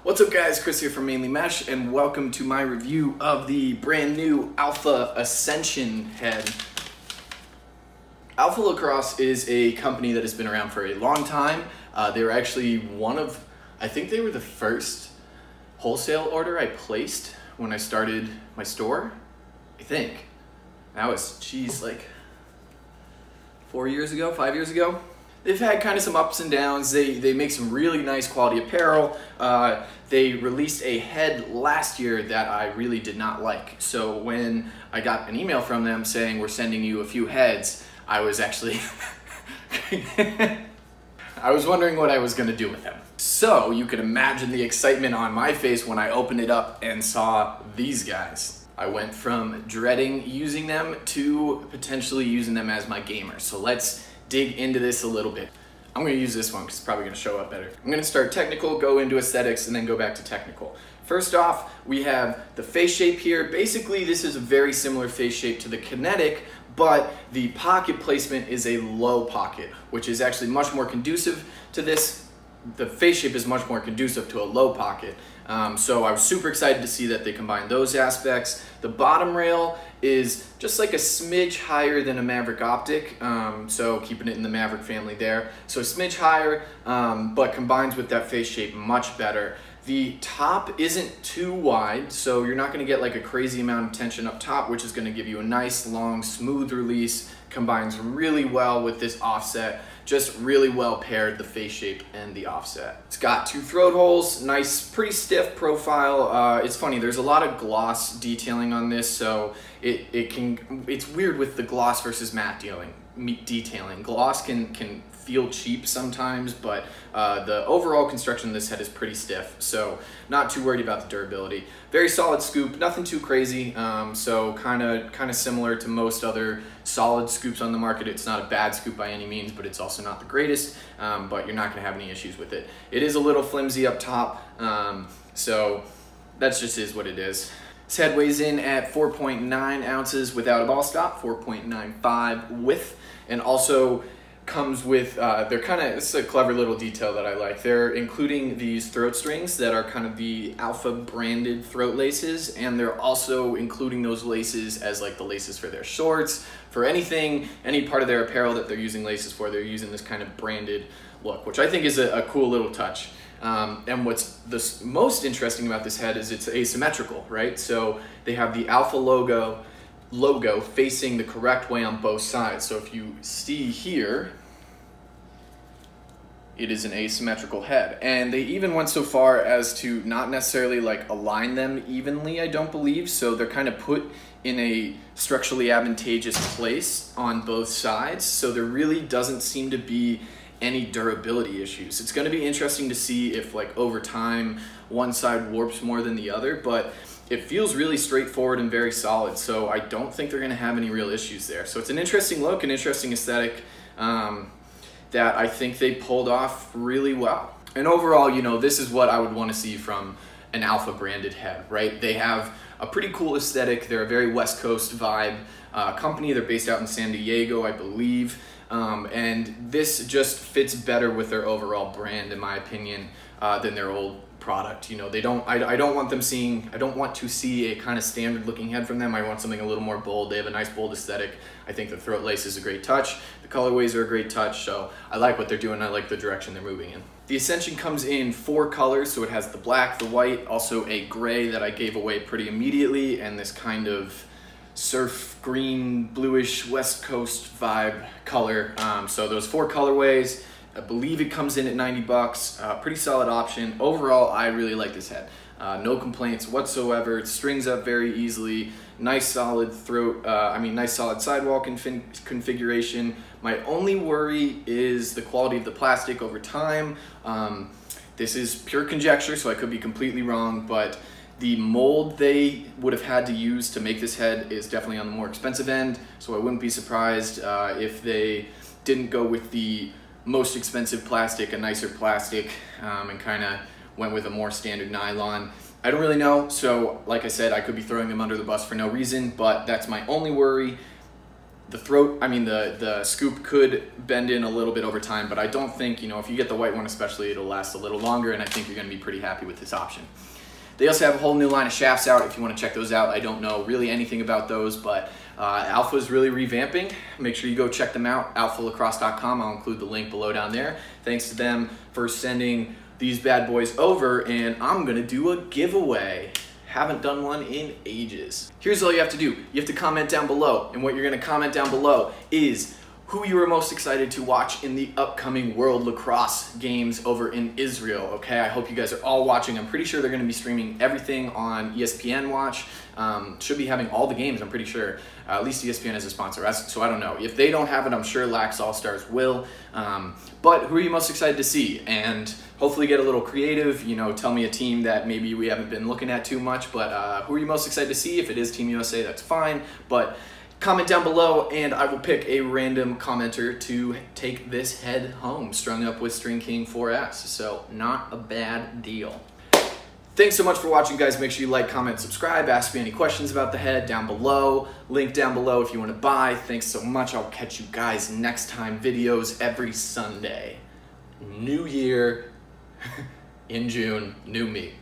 What's up guys, Chris here from Mainly Mesh, and welcome to my review of the brand new Alpha Ascension head. Alpha Lacrosse is a company that has been around for a long time. They were actually I think they were the first wholesale order I placed when I started my store. I think. That was, geez, like 5 years ago. They've had kind of some ups and downs. They make some really nice quality apparel. They released a head last year that I really did not like. So when I got an email from them saying we're sending you a few heads, I was actually I was wondering what I was gonna do with them. So you can imagine the excitement on my face when I opened it up and saw these guys. I went from dreading using them to potentially using them as my gamer. So let's dig into this a little bit. I'm gonna use this one because it's probably gonna show up better. I'm gonna start technical, go into aesthetics, and then go back to technical. First off, we have the face shape here. Basically, this is a very similar face shape to the Kinetic, but the pocket placement is a low pocket, which is actually much more conducive to this. The face shape is much more conducive to a low pocket. So I was super excited to see that they combined those aspects. The bottom rail is just like a smidge higher than a Maverick Optic, so keeping it in the Maverick family there. So a smidge higher, but combines with that face shape much better. The top isn't too wide, so you're not gonna get like a crazy amount of tension up top, which is gonna give you a nice, long, smooth release. Combines really well with this offset. Just really well paired, the face shape and the offset. It's got 2 throat holes, nice, pretty stiff profile. It's funny, there's a lot of gloss detailing on this, so it's weird with the gloss versus matte detailing. Gloss can feel cheap sometimes, but the overall construction of this head is pretty stiff, so not too worried about the durability. Very solid scoop, nothing too crazy, so kind of similar to most other solid scoops on the market. It's not a bad scoop by any means, but it's also not the greatest, but you're not going to have any issues with it. It is a little flimsy up top, so that just is what it is. This head weighs in at 4.9 ounces without a ball stop, 4.95 with, and also comes with, this is a clever little detail that I like. They're including these throat strings that are kind of the Alpha branded throat laces, and they're also including those laces as like the laces for their shorts, for anything, any part of their apparel that they're using laces for, they're using this kind of branded look, which I think is a cool little touch. And what's the most interesting about this head is it's asymmetrical, right? So they have the Alpha logo facing the correct way on both sides. So if you see here, it is an asymmetrical head. And they even went so far as to not necessarily like align them evenly, I don't believe. So they're kind of put in a structurally advantageous place on both sides. So there really doesn't seem to be any durability issues. It's going to be interesting to see if like over time one side warps more than the other, but it feels really straightforward and very solid, so I don't think they're going to have any real issues there. So it's an interesting look, an interesting aesthetic that I think they pulled off really well. And overall, you know, this is what I would want to see from an Alpha branded head, right? They have a pretty cool aesthetic. They're a very West Coast vibe company. They're based out in San Diego, I believe. And this just fits better with their overall brand, in my opinion, than their old product. You know, I don't want to see a kind of standard looking head from them. I want something a little more bold. They have a nice bold aesthetic. I think the throat lace is a great touch. The colorways are a great touch, so I like what they're doing. I like the direction they're moving in. The Ascension comes in 4 colors, so it has the black, the white, also a gray that I gave away pretty immediately, and this kind of surf green, bluish West Coast vibe color. So those 4 colorways. I believe it comes in at 90 bucks, pretty solid option. Overall, I really like this head. No complaints whatsoever. It strings up very easily. Nice solid throat, nice solid sidewall configuration. My only worry is the quality of the plastic over time. This is pure conjecture, so I could be completely wrong, but the mold they would have had to use to make this head is definitely on the more expensive end, so I wouldn't be surprised if they didn't go with the most expensive plastic, a nicer plastic, and kind of went with a more standard nylon. I don't really know, so like I said, I could be throwing them under the bus for no reason, but that's my only worry. The throat, I mean the scoop could bend in a little bit over time, but I don't think, if you get the white one especially, it'll last a little longer, and I think you're gonna be pretty happy with this option. They also have a whole new line of shafts out if you want to check those out. I don't know really anything about those, but Alpha is really revamping. Make sure you go check them out, alphalacrosse.com. I'll include the link below down there. Thanks to them for sending these bad boys over, and I'm gonna do a giveaway. Haven't done one in ages. Here's all you have to do. You have to comment down below, and what you're gonna comment down below is who you are most excited to watch in the upcoming World Lacrosse Games over in Israel, okay? I hope you guys are all watching. I'm pretty sure they're gonna be streaming everything on ESPN Watch. Should be having all the games, I'm pretty sure. At least ESPN is a sponsor, so I don't know. If they don't have it, I'm sure Lax All-Stars will. But who are you most excited to see? And hopefully get a little creative, tell me a team that maybe we haven't been looking at too much, but who are you most excited to see? If it is Team USA, that's fine. But comment down below, and I will pick a random commenter to take this head home, strung up with String King 4S. So not a bad deal. Thanks so much for watching, guys. Make sure you like, comment, subscribe. Ask me any questions about the head down below. Link down below if you want to buy. Thanks so much. I'll catch you guys next time. Videos every Sunday. New year in June, new me.